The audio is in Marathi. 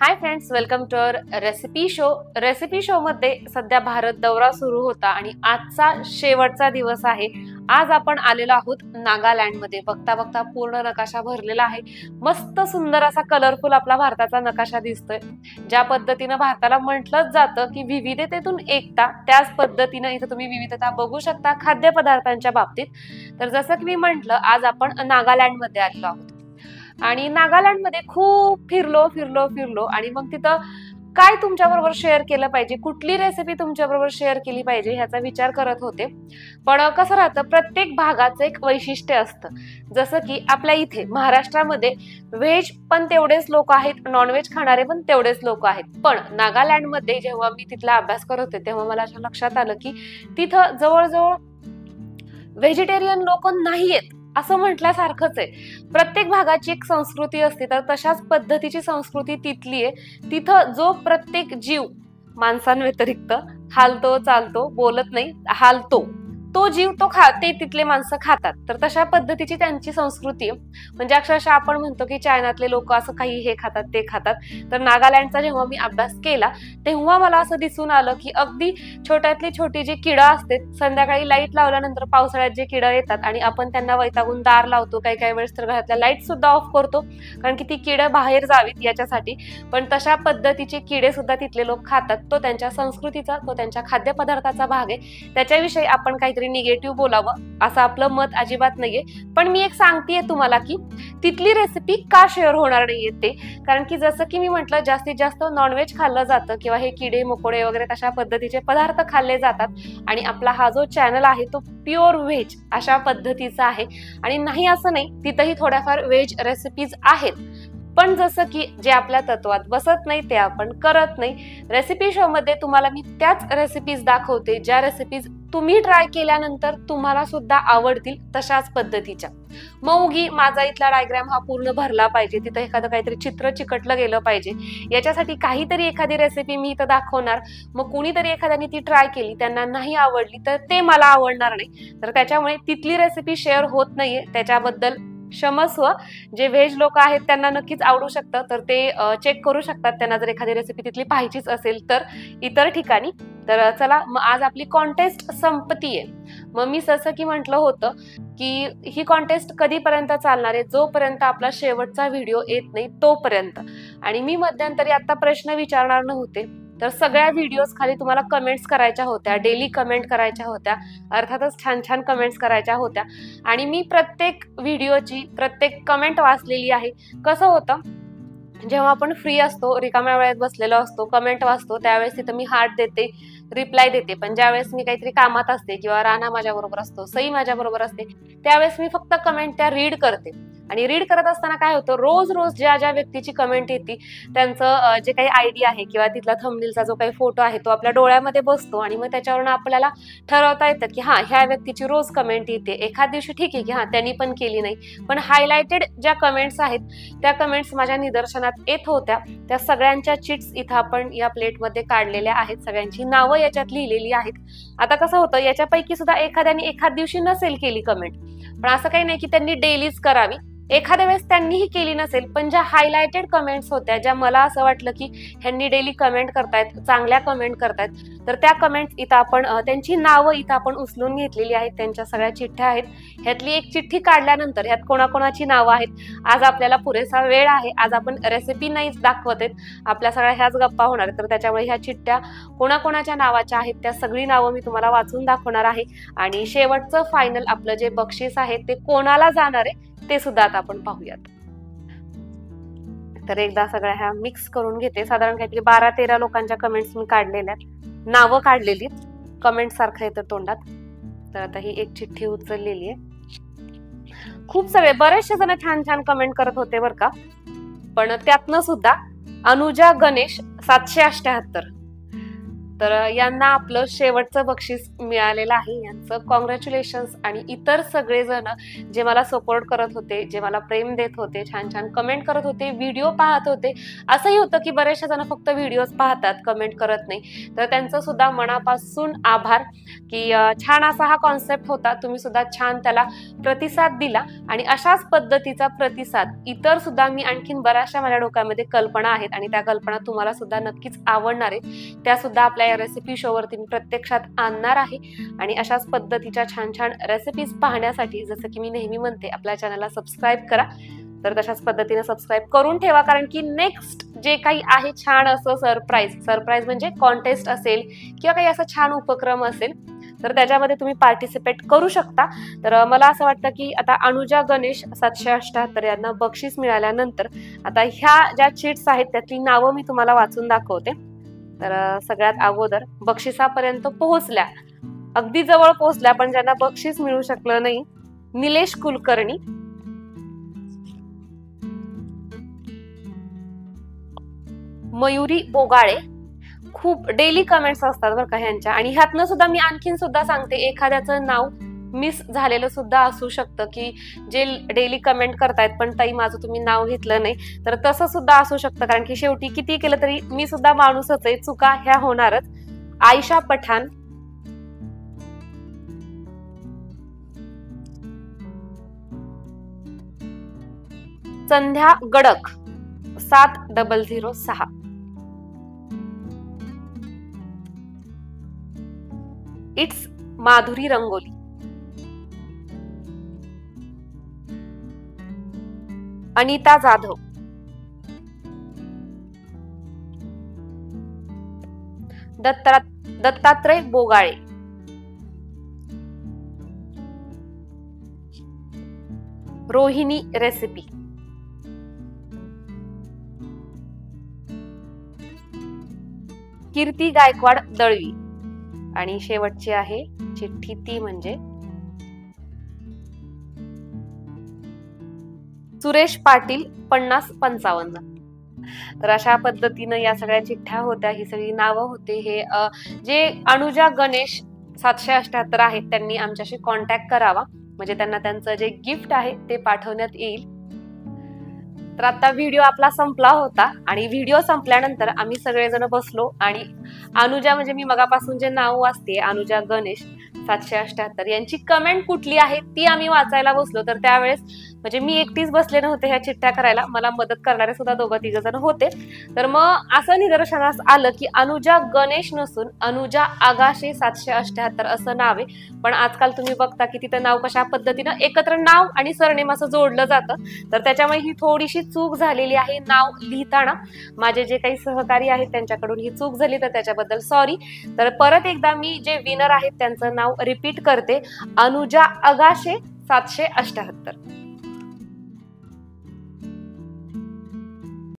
High friends, welcome to our recipe show. Recipe show मध्ये सध्या भारत दौरा सुरू होता आणि आजचा शेवटचा दिवस आहे. आज आपण आलेलो आहोत नागालँड मध्ये. बघता बघता पूर्ण नकाशा भरलेला आहे. मस्त सुंदर असा कलरफुल आपला भारताचा नकाशा दिसतोय. ज्या पद्धतीनं भारताला म्हटलंच जातं की विविधतेतून एकता, त्याच पद्धतीनं इथे तुम्ही विविधता बघू शकता खाद्यपदार्थांच्या बाबतीत. तर जसं की मी म्हटलं, आज आपण नागालँड मध्ये आलेलो आहोत आणि नागालँड मध्ये खूप फिरलो आणि मग तिथं काय तुमच्या बरोबर शेअर केलं पाहिजे, कुठली रेसिपी तुमच्या बरोबर शेअर केली पाहिजे ह्याचा विचार करत होते. पण कसं राहतं, प्रत्येक भागाचं एक वैशिष्ट्य असतं. जसं की आपल्या इथे महाराष्ट्रामध्ये व्हेज पण तेवढेच लोक आहेत, नॉनव्हेज खाणारे पण तेवढेच लोक आहेत. पण नागालँड मध्ये जेव्हा मी तिथला अभ्यास करत होते तेव्हा मला असं लक्षात आलं की तिथं जवळजवळ व्हेजिटेरियन लोक नाहीयेत असं म्हटल्यासारखंच आहे. प्रत्येक भागाची एक संस्कृती असते, तर तशाच पद्धतीची संस्कृती तिथली आहे. तिथं जो प्रत्येक जीव माणसांव्यतिरिक्त हालतो, चालतो, बोलत नाही, हालतो, तो जीव ते तिथले माणसं खातात. तर तशा पद्धतीची त्यांची संस्कृती आहे. म्हणजे अक्षरशः आपण म्हणतो की चायनातले लोक असं काही हे खातात, ते खातात. तर नागालँडचा जेव्हा मी अभ्यास केला तेव्हा मला असं दिसून आलं की अगदी छोट्यातली छोटी जी किडा असते, संध्याकाळी लाईट लावल्यानंतर पावसाळ्यात जे किडा येतात आणि आपण त्यांना वैतागून दार लावतो, काही वेळेस तर घरातल्या लाईट सुद्धा ऑफ करतो कारण की ती किडं बाहेर जावीत याच्यासाठी. पण तशा पद्धतीचे किडे सुद्धा तिथले लोक खातात. तो त्यांच्या संस्कृतीचा, तो त्यांच्या खाद्यपदार्थाचा भाग आहे. त्याच्याविषयी आपण काहीतरी निगेटिव्ह बोलावं असं आपलं मत अजिबात नाहीये. पण मी एक सांगतेय तुम्हाला की तिथली रेसिपी का शेअर होणार नाहीये ते, कारण की जसं की मी म्हटलं, जास्तीत जास्त नॉनव्हेज खाल्लं जातं किंवा हे किडे मकोडे वगैरे तशा पद्धतीचे पदार्थ खाल्ले जातात आणि आपला हा जो चॅनल आहे तो प्युअर व्हेज अशा पद्धतीचा आहे. आणि नाही असं नाही, तिथंही थोड्याफार व्हेज रेसिपीज आहेत, पण जसं की जे आपल्या तत्वात बसत नाही ते आपण करत नाही. रेसिपी शो मध्ये तुम्हाला मी त्याच रेसिपीज दाखवते ज्या रेसिपीज तुम्ही ट्राय केल्यानंतर तुम्हाला सुद्धा आवडतील तशाच पद्धतीच्या. मग उगी माझा इथला डायग्राम हा पूर्ण भरला पाहिजे, तिथं एखादं काहीतरी चित्र चिकटलं गेलं पाहिजे, याच्यासाठी काहीतरी एखादी रेसिपी मी इथं दाखवणार. मग कुणीतरी एखाद्याने ती ट्राय केली, त्यांना नाही आवडली तर ते मला आवडणार नाही. तर त्याच्यामुळे तिथली रेसिपी शेअर होत नाहीये, त्याच्याबद्दल क्षमस्व. जे व्हेज लोक आहेत त्यांना नक्कीच आवडू शकतं, तर ते चेक करू शकतात त्यांना जर एखादी रेसिपी तिथली पाहायचीच असेल तर इतर ठिकाणी. तर चला, मग आज आपली कॉन्टेस्ट संपतीये. मग मी जसं की म्हटलं होतं की ही कॉन्टेस्ट कधीपर्यंत चालणार आहे, जोपर्यंत आपला शेवटचा व्हिडिओ येत नाही तोपर्यंत. आणि मी मध्यंतरी आता प्रश्न विचारणार नव्हते, तर सगळ्या व्हिडिओज खाली तुम्हाला कमेंट्स करायच्या होत्या, डेली कमेंट करायच्या होत्या, अर्थातच छान छान कमेंट्स करायच्या होत्या. आणि मी प्रत्येक व्हिडिओची प्रत्येक कमेंट वाचलेली आहे. कसं होतं, जेव्हा आपण फ्री असतो, रिकाम्या वेळेत बसलेलो असतो, कमेंट वाचतो, त्यावेळेस तिथं मी हार्ट देते, रिप्लाय देते. पण ज्यावेळेस मी काहीतरी कामात असते किंवा राणा माझ्या बरोबर असतो, सई माझ्या बरोबर असते, त्यावेळेस मी फक्त कमेंट त्या रीड करते. आणि रीड करत असताना काय होतं, रोज ज्या ज्या व्यक्तीची कमेंट येते त्यांचं जे काही आयडी आहे किंवा तिथला थंबनेलचा जो काही फोटो आहे तो आपल्या डोळ्यामध्ये बसतो. आणि मग त्याच्यावरून आपल्याला ठरवता येतं की हा, ह्या व्यक्तीची रोज कमेंट येते. एखाद दिवशी ठीक आहे की हा, त्यांनी पण केली नाही, पण हायलाइटेड ज्या कमेंट्स आहेत त्या कमेंट्स माझ्या निदर्शनात येत होत्या. त्या सगळ्यांच्या चिट्स इथं आपण या प्लेटमध्ये काढलेल्या आहेत, सगळ्यांची नावं याच्यात लिहिलेली आहेत. आता कसं होतं, याच्यापैकी सुद्धा एखाद्याने एखाद दिवशी नसेल केली कमेंट, पण असं काही नाही की त्यांनी डेलीच करावी. एखाद्या वेळेस त्यांनीही केली नसेल, पण ज्या हायलाइटेड कमेंट्स होत्या, ज्या मला असं वाटलं की ह्यांनी डेली कमेंट करतायत, चांगल्या कमेंट करतायत, तर त्या कमेंट्स इथं आपण त्यांची नावं इथं आपण उचलून घेतलेली आहेत. त्यांच्या सगळ्या चिठ्ठ्या आहेत. ह्यातली एक चिठ्ठी काढल्यानंतर ह्यात कोणाकोणाची नावं आहेत. आज आपल्याला पुरेसा वेळ आहे, आज आपण रेसिपी नाही दाखवत आहेत, आपल्या सगळ्या ह्याच गप्पा होणार. तर त्याच्यामुळे ह्या चिठ्ठ्या कोणाकोणाच्या नावाच्या आहेत त्या सगळी नावं मी तुम्हाला वाचून दाखवणार आहे. आणि शेवटचं फायनल आपलं जे बक्षीस आहे ते कोणाला जाणार आहे ते सुद्धा आता आपण पाहूयात. तर एकदा सगळ्या ह्या मिक्स करून घेते. साधारण काहीतरी 12-13 लोकांच्या कमेंट्स मी काढलेल्या आहेत, नावं काढलेली, कमेंट सारखं येतं तोंडात. तर आता ही एक चिठ्ठी उचललेली आहे. खूप सगळे बरेचसे जण छान छान कमेंट करत होते बरं का. पण त्यातनं सुद्धा अनुजा गणेश 778, तर यांना आपलं शेवटचं बक्षीस मिळालेलं आहे. यांचं कॉंग्रॅच्युलेशन्स. आणि इतर सगळेजण जे मला सपोर्ट करत होते, जे मला प्रेम देत होते, छान छान कमेंट करत होते, व्हिडिओ पाहत होते. असंही होतं की बरेचशा जण फक्त व्हिडिओज पाहतात, कमेंट करत नाही. तर त्यांचं सुद्धा मनापासून आभार की छान असा हा कॉन्सेप्ट होता. तुम्ही सुद्धा छान त्याला प्रतिसाद दिला आणि अशाच पद्धतीचा प्रतिसाद इतर सुद्धा मी आणखीन बऱ्याचशा माझ्या डोक्यामध्ये कल्पना आहेत आणि त्या कल्पना तुम्हाला सुद्धा नक्कीच आवडणार आहे. त्या सुद्धा आपल्या या रेसिपी शो वरती मी प्रत्यक्षात आणणार आहे. आणि अशाच पद्धतीच्या छान छान रेसिपीज पाहण्यासाठी जसं की मी नेहमी म्हणते, आपल्या चॅनलला सबस्क्राईब करा. तर तशाच पद्धतीने सबस्क्राईब करून ठेवा, कारण की नेक्स्ट जे काही आहे छान असं सरप्राईज म्हणजे कॉन्टेस्ट असेल किंवा काही असं छान उपक्रम असेल तर त्याच्यामध्ये तुम्ही पार्टिसिपेट करू शकता. तर मला असं वाटतं की आता अनुजा गणेश 778 यांना बक्षीस मिळाल्यानंतर आता ह्या ज्या चीट्स आहेत त्यातली नावं मी तुम्हाला वाचून दाखवते. तर सगळ्यात अगोदर बक्षिसापर्यंत पोहोचल्या, अगदी जवळ पोहोचल्या पण ज्यांना बक्षीस मिळू शकलं नाही, निलेश कुलकर्णी, मयुरी बोगाळे. खूप डेली कमेंट्स असतात बरं का ह्यांच्या. आणि ह्यातनं सुद्धा मी आणखीन सुद्धा सांगते, एखाद्याचं नाव मिस झालेलं सुद्धा असू शकतं की जे डेली कमेंट करतायत पण ताई माझं तुम्ही नाव घेतलं नाही, तर तसं सुद्धा असू शकतं. कारण की शेवटी किती केलं तरी मी सुद्धा माणूसच आहे, चुका ह्या होणारच. आयशा पठाण, संध्या गडक 7006, इट्स माधुरी रंगोली, अनिता जाधव, दत्तात्रय बोगाळे, रोहिणी रेसिपी, कीर्ती गायकवाड दळवी. आणि शेवटची आहे चिठ्ठी ती म्हणजे सुरेश पाटील 5055. तर अशा पद्धतीनं या सगळ्या चिठ्ठ्या होत्या, ही सगळी नावं होते. हे जे अनुजा गणेश 778 आहेत त्यांनी आमच्याशी कॉन्टॅक्ट करावा, म्हणजे त्यांना त्यांचं जे गिफ्ट आहे ते पाठवण्यात येईल. तर आता व्हिडिओ आपला संपला होता आणि व्हिडिओ संपल्यानंतर आम्ही सगळेजण बसलो आणि अनुजा म्हणजे मी मगापासून जे नाव वाचते अनुजा गणेश 778 यांची कमेंट कुठली आहे ती आम्ही वाचायला बसलो. तर त्यावेळेस म्हणजे मी एकटीच बसले नव्हते ह्या चिठ्ठ्या करायला, मला मदत करणारे सुद्धा 2-3 जण होते. तर मग असं निदर्शनास आलं की अनुजा गणेश नसून अनुजा आगाशे 778 असं नाव आहे. पण आजकाल तुम्ही बघता की तिथं नाव कशा पद्धतीनं एकत्र नाव आणि सरनेम असं जोडलं जातं, तर त्याच्यामुळे ही थोडीशी चूक झालेली आहे नाव लिहिताना. माझे जे काही सहकारी आहेत त्यांच्याकडून ही चूक झाली, तर त्याच्याबद्दल सॉरी. तर परत एकदा मी जे विनर आहेत त्यांचं नाव रिपीट करते, अनुजा आगाशे 778.